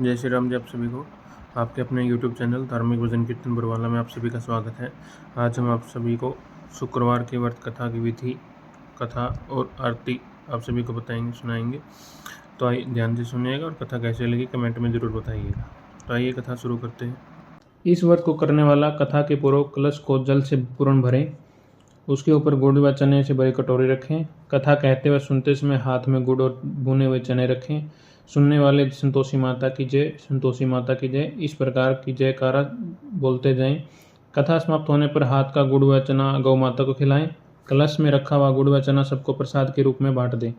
जय श्री राम जी। आप सभी को आपके अपने YouTube चैनल धार्मिक भजन कीर्तन बरवाला में आप सभी का स्वागत है। आज हम आप सभी को शुक्रवार की व्रत कथा की विधि, कथा और आरती आप सभी को बताएंगे, सुनाएंगे। तो आइए ध्यान से सुनिएगा और कथा कैसे लगी कमेंट में ज़रूर बताइएगा। तो आइए कथा शुरू करते हैं। इस व्रत को करने वाला कथा के पूर्व कलश को जल से पूर्ण भरें, उसके ऊपर गुड़ व चने से भरी कटोरी रखें। कथा कहते व सुनते समय हाथ में गुड़ और भुने हुए चने रखें। सुनने वाले संतोषी माता की जय, संतोषी माता की जय, इस प्रकार की जयकारा बोलते जाएं। कथा समाप्त होने पर हाथ का गुड़ व चना गौ माता को खिलाएं। कलश में रखा हुआ गुड़ व चना सबको प्रसाद के रूप में बांट दें।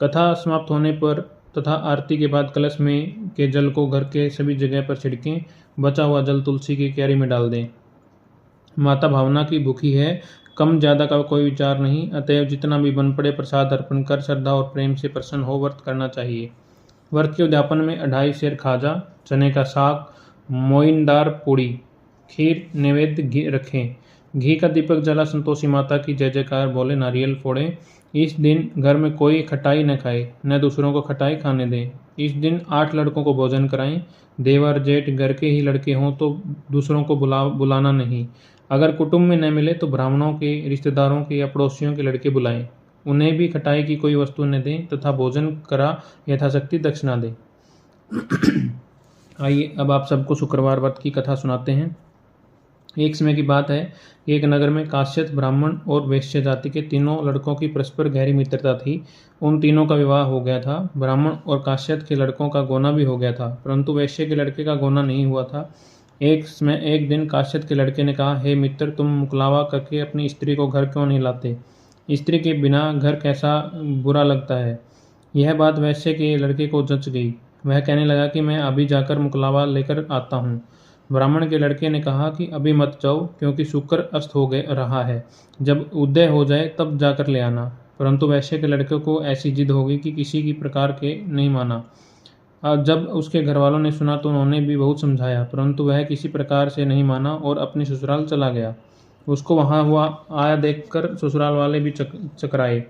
कथा समाप्त होने पर तथा आरती के बाद कलश में के जल को घर के सभी जगह पर छिड़कें। बचा हुआ जल तुलसी की क्यारी में डाल दें। माता भावना की भूखी है, कम ज्यादा का कोई विचार नहीं, अतएव जितना भी बन पड़े प्रसाद अर्पण कर श्रद्धा और प्रेम से प्रसन्न हो व्रत करना चाहिए। व्रत के उद्यापन में 2.5 सेर खाजा, चने का साग, मोइनदार पूड़ी, खीर नैवेद्य रखें। घी का दीपक जला संतोषी माता की जय जयकार बोले, नारियल फोड़ें। इस दिन घर में कोई खटाई न खाए, न दूसरों को खटाई खाने दें। इस दिन 8 लड़कों को भोजन कराएं। देवर जेठ घर के ही लड़के हों तो दूसरों को बुलाना नहीं। अगर कुटुंब में न मिले तो ब्राह्मणों के, रिश्तेदारों के या पड़ोसियों के लड़के बुलाएं। उन्हें भी खटाई की कोई वस्तु न दें तथा भोजन करा यथाशक्ति दक्षिणा दें। आइए अब आप सबको शुक्रवार व्रत की कथा सुनाते हैं। एक समय की बात है, एक नगर में काश्यप ब्राह्मण और वैश्य जाति के तीनों लड़कों की परस्पर गहरी मित्रता थी। उन तीनों का विवाह हो गया था। ब्राह्मण और काश्यप के लड़कों का गोना भी हो गया था, परंतु वैश्य के लड़के का गोना नहीं हुआ था। एक दिन काश्यप के लड़के ने कहा, हे मित्र, तुम मुकलावा करके अपनी स्त्री को घर क्यों नहीं लाते? स्त्री के बिना घर कैसा बुरा लगता है। यह बात वैश्य के लड़के को जच गई। वह कहने लगा कि मैं अभी जाकर मुकलावा लेकर आता हूँ। ब्राह्मण के लड़के ने कहा कि अभी मत जाओ, क्योंकि शुक्र अस्त हो रहा है, जब उदय हो जाए तब जाकर ले आना। परंतु वैश्य के लड़के को ऐसी जिद हो गई कि किसी की प्रकार के नहीं माना। जब उसके घर वालों ने सुना तो उन्होंने भी बहुत समझाया, परंतु वह किसी प्रकार से नहीं माना और अपने ससुराल चला गया। उसको वहां हुआ आया देखकर ससुराल वाले भी चकराए।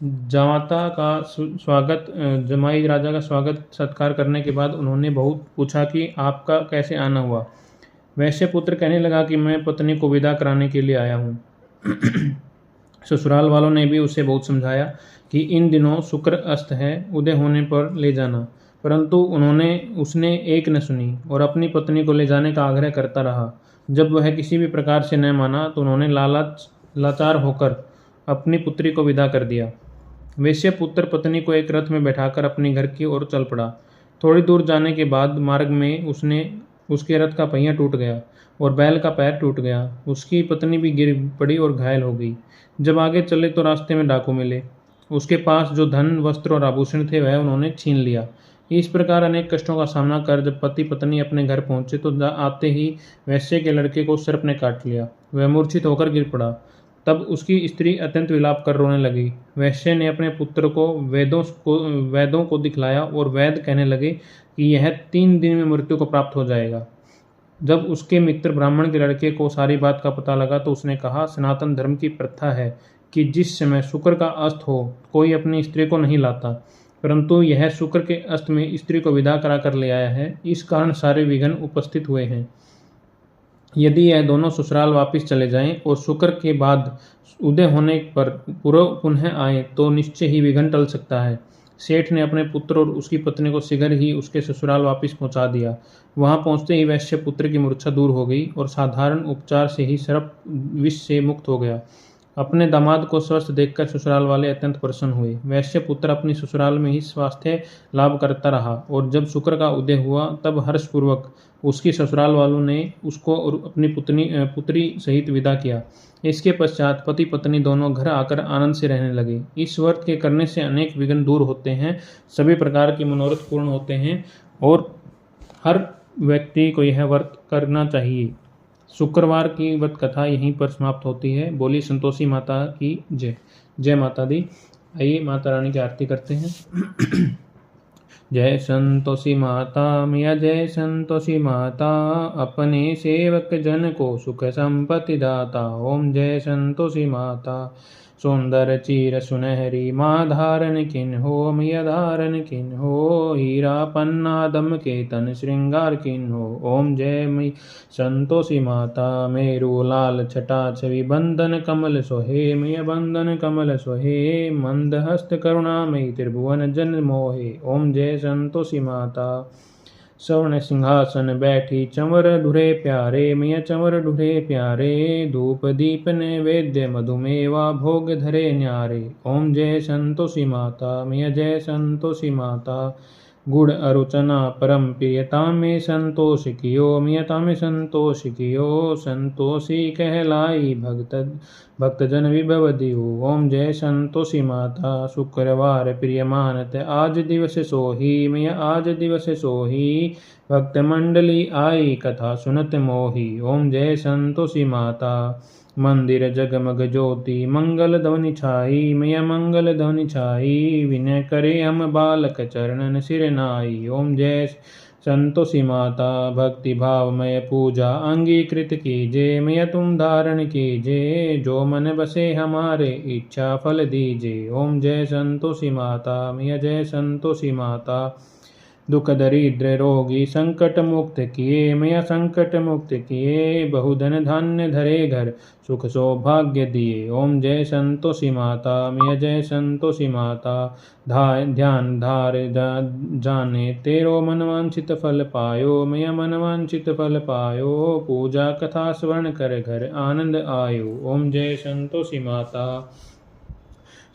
जमाता का स्वागत जमाई राजा का स्वागत सत्कार करने के बाद उन्होंने बहुत पूछा कि आपका कैसे आना हुआ। वैश्य पुत्र कहने लगा कि मैं पत्नी को विदा कराने के लिए आया हूँ। ससुराल वालों ने भी उसे बहुत समझाया कि इन दिनों शुक्र अस्त है, उदय होने पर ले जाना, परंतु उसने एक न सुनी और अपनी पत्नी को ले जाने का आग्रह करता रहा। जब वह किसी भी प्रकार से न माना तो उन्होंने लाचार होकर अपनी पुत्री को विदा कर दिया। वैश्य पुत्र पत्नी को एक रथ में बैठाकर अपनी घर की ओर चल पड़ा। थोड़ी दूर जाने के बाद मार्ग में उसके रथ का पहिया टूट गया और बैल का पैर टूट गया। उसकी पत्नी भी गिर पड़ी और घायल हो गई। जब आगे चले तो रास्ते में डाकू मिले। उसके पास जो धन, वस्त्र और आभूषण थे वह उन्होंने छीन लिया। इस प्रकार अनेक कष्टों का सामना कर जब पति पत्नी अपने घर पहुंचे तो आते ही वैश्य के लड़के को सर्प ने काट लिया। वह मूर्छित होकर गिर पड़ा। तब उसकी स्त्री अत्यंत विलाप कर रोने लगी। वैश्य ने अपने पुत्र को वेदों को दिखलाया और वैद्य कहने लगे कि यह 3 दिन में मृत्यु को प्राप्त हो जाएगा। जब उसके मित्र ब्राह्मण के लड़के को सारी बात का पता लगा तो उसने कहा, सनातन धर्म की प्रथा है कि जिस समय शुक्र का अस्त हो कोई अपनी स्त्री को नहीं लाता, परंतु यह शुक्र के अस्त में स्त्री को विदा करा कर ले आया है। इस कारण सारे विघ्न उपस्थित हुए हैं। यदि यह दोनों ससुराल वापिस चले जाएं और शुक्र के बाद उदय होने पर पुनः आए तो निश्चय ही विघ्न टल सकता है। सेठ ने अपने पुत्र और उसकी पत्नी को शीघ्र ही उसके ससुराल वापिस पहुंचा दिया। वहां पहुंचते ही वैश्य पुत्र की मूर्छा दूर हो गई और साधारण उपचार से ही सर्प विष से मुक्त हो गया। अपने दामाद को स्वस्थ देखकर ससुराल वाले अत्यंत प्रसन्न हुए। वैश्य पुत्र अपनी ससुराल में ही स्वास्थ्य लाभ करता रहा और जब शुक्र का उदय हुआ तब हर्षपूर्वक उसकी ससुराल वालों ने उसको और अपनी पुत्री सहित विदा किया। इसके पश्चात पति पत्नी दोनों घर आकर आनंद से रहने लगे। इस व्रत के करने से अनेक विघ्न दूर होते हैं, सभी प्रकार के मनोरथ पूर्ण होते हैं और हर व्यक्ति को यह व्रत करना चाहिए। शुक्रवार की व्रत कथा यहीं पर समाप्त होती है। बोली संतोषी माता की जय। जय माता दी। आइए माता रानी की आरती करते हैं। जय संतोषी माता मैया, जय संतोषी माता, अपने सेवक जन को सुख संपत्ति दाता। ओम जय संतोषी माता। सुंदर चीर सुनहरी माँ धारण किन हो, मैया धारण किन हो, हीरा पन्ना दम के तन श्रृंगार किन हो। ओम जय मई संतोषी माता, मेरु लाल छटा छवि बंधन कमल सोहे, मैया बंधन कमल सोहे, मंद हस्त करुणामयी त्रिभुवन जन मोहे। ओम जय संतोषी माता। स्वर्ण सिंहासन बैठी चंवर ढुरे प्यारे, मैया चंवर ढुरे प्यारे, धूप दीप नैवेद्य मधुमेवा भोग धरे न्यारे। ओम जय संतोषी माता, मैया जय संतोषी माता। गुड़ अरुचना परम प्रियता में संतोष कियो, मियता में संतोष कियो, संतोषी कहलाई भक्तजन विभव दियो। ओम जय संतोषी माता। शुक्रवार प्रिय मानत आज दिवस सोही, मैया आज दिवस सोही, भक्त मंडली आई कथा सुनत मोही। ओम जय संतोषी माता। मंदिर जगमग ज्योति मंगल ध्वनि छाई, मैया मंगल ध्वनि छाई, विनय करे हम बालक चरणन सिर नाई। ओम जय संतोषी माता। भक्ति भावमय पूजा अंगीकृत कीजे, मैया तुम धारण कीजे, जो मन बसे हमारे इच्छा फल दीजे। ओम जय संतोषी माता, मैया जय संतोषी माता। दुख दरिद्र रोगी संकट मुक्त किए, मैया संकट मुक्त किए, बहुधन धान्य धरे घर सुख सौभाग्य दिए। ओम जय संतोषी माता, मैया जय संतोषी माता। ध्यान धार जाने तेरो मनवांछित फल पायो, मैया मनवांछित फल पायो, पूजा कथा स्वर्ण कर घर आनंद आयो। ओम जय संतोषी माता।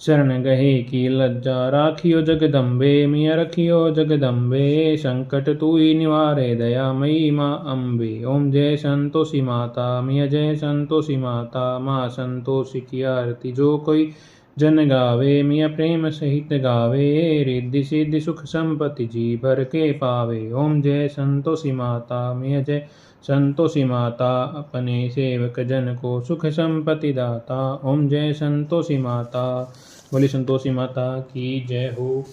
शरण गहे की लज्जा राखियो जगदम्बे, मिया रखियो जगदम्बे, संकट तू ही निवारे दया मई माँ अम्बे। ओम जय संतोषी माता, मिया जय संतोषी माता। माँ संतोषी की आरती जो कोई जन गावे, मिया प्रेम सहित गावे, रिद्धि सिद्धि सुख संपत्ति जी भर के पावे। ओम जय संतोषी माता, मिया जय संतोषी माता। अपने सेवक जन को सुख संपत्ति दाता। ओम जय संतोषी माता। बोली संतोषी माता की जय हो।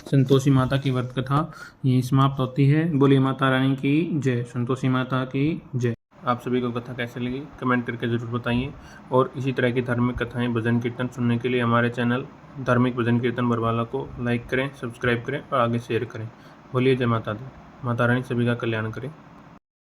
संतोषी माता की व्रत कथा यही समाप्त होती है। बोली माता रानी की जय। संतोषी माता की जय। आप सभी को कथा कैसे लगी कमेंट करके ज़रूर बताइए, और इसी तरह की धार्मिक कथाएं भजन कीर्तन सुनने के लिए हमारे चैनल धार्मिक भजन कीर्तन बरवाला को लाइक करें, सब्सक्राइब करें और आगे शेयर करें। बोलिए जय माता दी। माता रानी सभी का कल्याण करें।